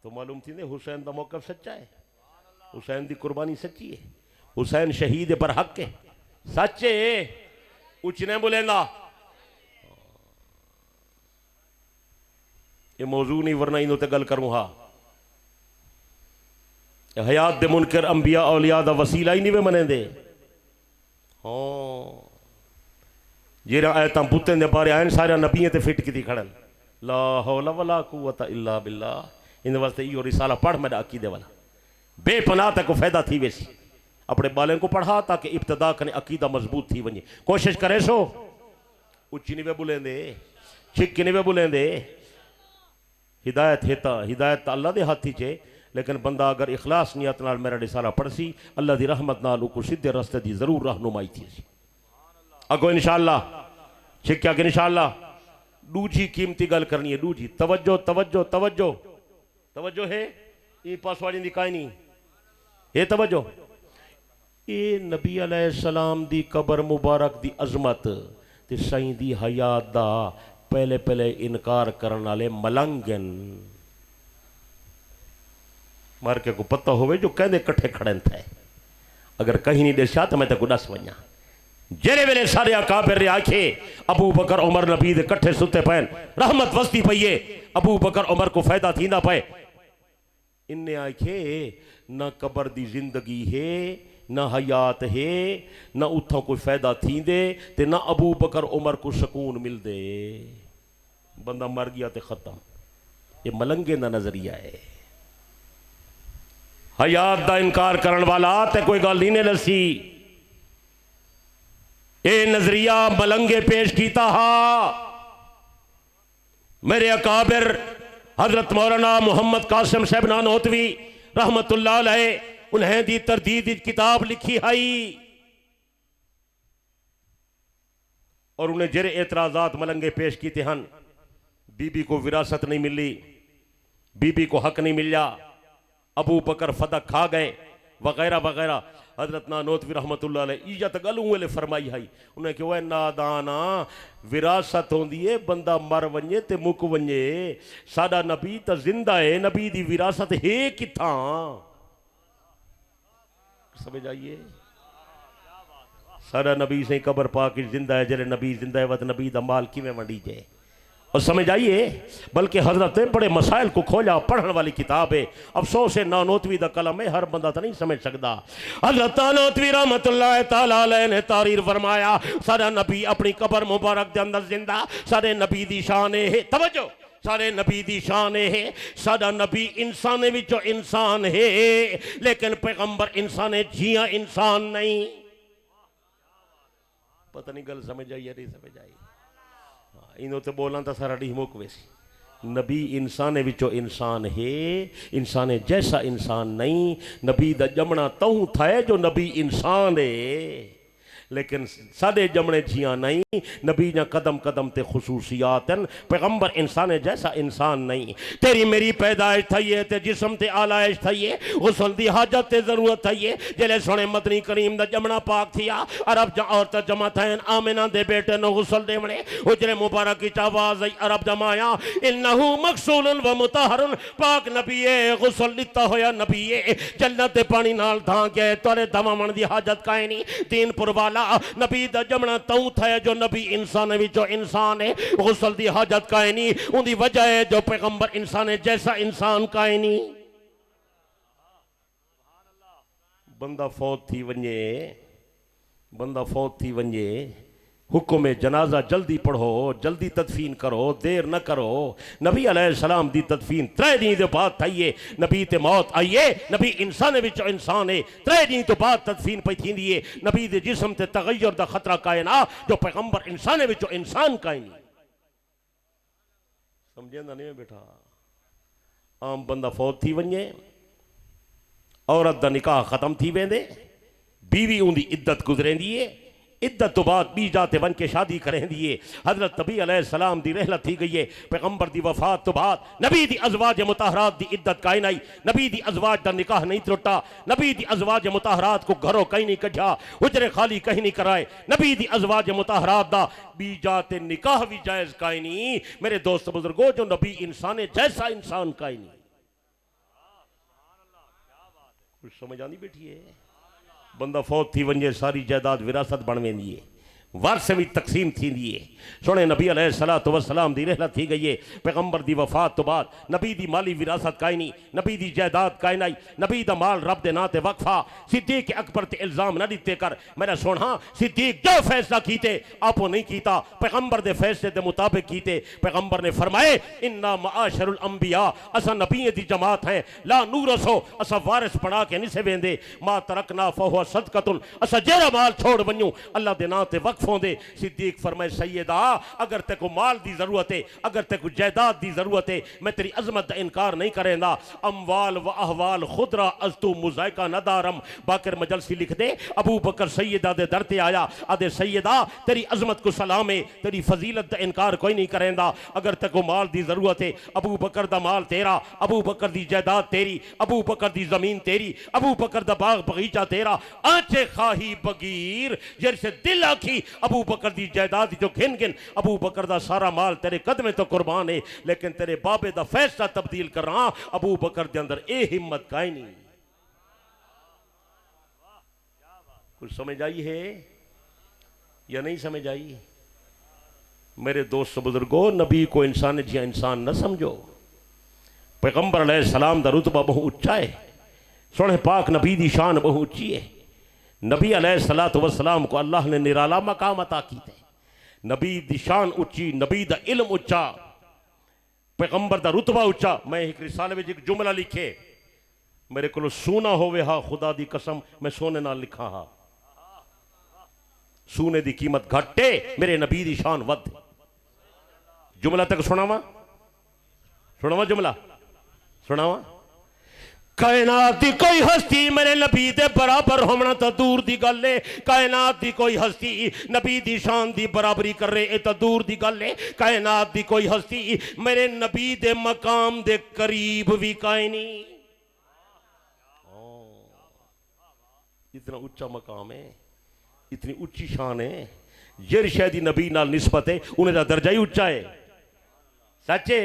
तो मालूम थी ने हुसैन का मौकफ सच्चा है, हुसैन की कुर्बानी सच्ची है, हुसैन शहीद पर हक है, सच है, उच ने बोलेंदा ये मौजू नहीं वरना इन ते गल करूँ। हाँ हयात दे मुनकर अंबिया औलिया दा वसीला ही नहीं वे मने दे। हाँ जेरा आयतां पुत्तें दे बारे आए सारे नबियें ते फिट की खड़न ला हौला वला कुव्वता इल्ला बिल्लाह। इन वास्ते यो रिसाला पढ़ मेरा अकीदे वाला बेपनाह तक फायदा थी वेसी। अपने बालें को पढ़ा ताकि इब्तदा कने अकीदा मजबूत थी वने। कोशिश करे सो उच्ची नहीं वे बुलेंदे छिक्की नहीं वे बुलेंदे। हिदायत हेता हिदायत अल्लाह दे हाथी चे, लेकिन बंदा अगर इखलास नियत नाल मेरा रिसाला पढ़सी अल्लाह दी रहमत नाल उको सीधे रस्ते दी जरूर रहनुमाई थी सी अगो इंशाअल्लाह। छिक्या कि इंशाअल्लाह दूजी कीमती गल करनी है। दूजी तवज्जो तवज्जो तवज्जो तवज्जो है ये पासवाड़ी दी काई नहीं ये तवज्जो। ये नबी अलैहिस्सलाम दी कबर मुबारक दी अजमत ते साईं दी हयात दा पहले पहले इनकार करने वाले मलंगन मार के को पता होवे जो कहते कट्ठे खड़े थे। अगर कहीं नहीं दसा तो मैं तो दस वजा जेरे वेले सारे काबिर आखे अबू बकर उमर नबी दे कट्ठे सुते पैन रहमत वस्ती पईए अबू बकर उमर को फायदा थींदा पे। इन्ने आखे न कबर दी जिंदगी है न हयात है न उथों कोई फायदा थींदे ते न अबू बकर उमर को सुकून मिलदे। बंदा मर गया तो खत्म। ये मलंगे का नजरिया है। हयात का इनकार करने वाला ते कोई गल नहीं लसी। ये नजरिया मलंगे पेश किया हा। मेरे अकाबिर हजरत मौलाना मोहम्मद कासिम साहब नानोतवी रहमतुल्लाह अलैह उन्हें दी तरदीद किताब लिखी आई और उन्हें जेरे एतराजात मलंगे पेश किए हैं। बीबी को विरासत नहीं मिली, बीबी को हक नहीं मिला, अबू बकर फदक खा गए वगैरह वगैरह। हजरत नानोतवी रहमतुल्लाह अलैह इज्जत गलू वाले फरमाई है। उन्हें कि वह नादाना विरासत होंदी है बंदा मर वने ते मुक वने। साडा नबी तो जिंदा है, नबी दी विरासत है किथा समझ आइए। सारा नबी से कबर पाक जिंदा है, जरे नबी जिंदा है वत नबी दा माल किवें वंडी जाए और समझ आइए। बल्कि हजरत ने बड़े मसाइल को खोजा पढ़ने वाली किताब है। अफसोस है नानोतवी दा कलम है हर बंदा तो नहीं समझ सकता। हजरत नानोतवी रहमतुल्लाह तआला अलैह ने तारीर फरमाया सारा नबी अपनी कबर मुबारक के अंदर जिंदा। सारे नबी दी शान है तवज्जो सारे नबी दी शान है। साडा नबी इंसाने विचों इंसान है लेकिन पैगंबर इंसान जिया इंसान नहीं। पता नहीं गल समझ आई या नहीं समझ आई। इन्हों तो बोलना तो सारा डी मुक वैसी। नबी इंसान विचों इंसान है, इंसान जैसा इंसान नहीं। नबी दा जमना तहूं था जो नबी इंसान है लेकिन साडे जमने जिया नहीं। नबी जा कदम कदम ते खुसूसियात पैगंबर इंसान जैसा इंसान नहीं। तेरी मेरी पैदाइश थई है ते जिस्म ते आलाइश थई है, गुस्ल दी हाजत ते जरूरत थई है। जेले सोने मदनी करीम दा जमना पाक थिया अरब जा औरत जमा थैन आमिना दे बेटे नो गुस्ल देवणे हुजरे मुबारक की आवाज आई अरब जमाया इन्नहु मगसूलन व मुतहरन। पाक नबी ए गुस्ल लिता होया नबी ए जन्नत दे पानी नाल धां गए तोरे दवावण दी हाजत काई नहीं। दीनपुर वाला नबी दा जमना तऊ था जो नबी इंसान विचों इंसान है, गुस्ल दी हाजत काई नहीं। उनकी वजह है जो पैगंबर इंसान है जैसा इंसान काई नहीं। बंदा फौत थी वने, बंदा फौत थी वने हुक्म जनाजा जल्दी पढ़ो जल्दी तदफीन करो देर न करो। नबी अलैहिस्सलाम दी तदफीन 3 दिन के बाद थाइए। नबी ते मौत आइए नबी इंसान विचों इंसान है 3 दिन तो बाद तदफीन पई थींदी है। नबी दे जिस्म ते तगय्युर दा खतरा काए ना जो पैगंबर इंसान विचों इंसान काए नहीं। समझेंदा नहीं बेटा। आम बंदा फौत थी वने औरत दा निकाह खत्म थी वेंदे बीवी उनकी इद्दत गुजरेंदी है। इद्दत तो बाद बी जाते वन के शादी करें दिए। हजरत नबी अलैहिस्सलाम दी रहलत थी गई है। पैगंबर दी वफात तो बाद नबी दी अज़वाज मुताहरात दी इद्दत काई नहीं। नबी दी अज़वाज दा निकाह नहीं त्रुटा। नबी दी अज़वाज मुताहरात को घरों कहीं नहीं कढ़ा हुजरे खाली कहीं नहीं कराए। नबी दी अज़वाज मुताहरात दा बी जाते निकाह भी जायज़ काई नहीं। मेरे दोस्त बुजुर्गो जो नबी इंसान जैसा इंसान काई नहीं। कुछ समझ आनी बैठी है। बंदा फौत थी वंजे सारी जायदाद विरासत बन वेंदी है, वारस भी तकसीम थींदी है। सोने नबी अलैहिस्सलातु वस्सलाम दी रहलत थी गई है। पैगंबर दी वफात तो बाद नबी दी माली विरासत काई नहीं, नबी दी जायदाद काई नहीं, नबी दा माल रब दे नां ते वक्फा। सिद्दीक अकबर ते इल्जाम ना दिते कर। मेरा सोना सिद्दीक जो फैसला कीते आपो नहीं कीता, पैगंबर दे फैसले दे मुताबिक कीते। पैगंबर ने फरमाए इन्ना माशरुल अंबिया, असा नबियों दी जमात है, ला नूरसो, असा वारिस बना के नहीं से वेंदे, मा तरकना फहुवा सदकतुन, असा जेरा माल छोड़ वन्यू अल्लाह दे नां ते वक्फ होंदे। सिद्दीक फरमाए सैयदा अगर तेको माल दी जरूरत है, अगर तेको जायदाद दी जरूरत है, मैं तेरी अजमत का इनकार नहीं करेंदा। अमवाल व अहवाल खुदरा अस्तु मुजायका नदारम। बाकर मजलसी लिख दे अबू बकर सैयदा दे दर ते आया, आदे सैयदा तेरी अजमत को सलाम है, तेरी फजीलत का इनकार कोई नहीं करेंदा। अगर तेको माल दी जरूरत है, अबू बकर दा माल तेरा, अबू बकर दी जायदाद तेरी, अबू बकर दी जमीन तेरी, अबू बकर दा बाग बगीचा तेरा। आंचे खाही बगीर जैसे दिल आखी अबू बकर दी जायदाद जो गिन गिन, अबू बकर दा सारा माल तेरे कदमे तो कुर्बान है, लेकिन तेरे बाबे दा फैसला तब्दील कर रहा। अबू बकर दे अंदर ए हिम्मत काई नहीं। कुछ समझ आई है या नहीं समझ आई? मेरे दोस्त बुजुर्गो, नबी को इंसान जिया इंसान न समझो। पैगंबर अलैहिस्सलाम दा रुतबा बहु उच्चा है। सोने पाक नबी दी शान बहु उच्ची है। नबी अलैहिस्सलातु वस्सलाम को अल्लाह ने निराला मकाम अता की थे। नबी दी शान उच्ची, नबी दा इल्म उच्चा, पैगंबर दा रुतबा उच्चा। मैं एक रिसाले में एक जुमला लिखे, मेरे को सोना होवे हा खुदा दी कसम मैं सोने नाल लिखा हा। सोने दी कीमत घटे, मेरे नबी दी शान वध। जुमला तक सुनावा, सुनावा जुमला सुनावा। कायनात दी कोई हस्ती मेरे नबी दे बराबर होना तो दूर दी गल है। कायनात दी कोई हस्ती नबी दी शान दी बराबरी कर रहे, तो दूर दी गल है। कायनात दी कोई हस्ती मेरे नबी दे मकाम दे करीब भी काई नहीं। इतना उच्चा मकाम है, इतनी उच्ची शान है। जेर शायद नबी नाल निस्बत है, उन्हें दा दर्जा ही उच्चा है। सच्चे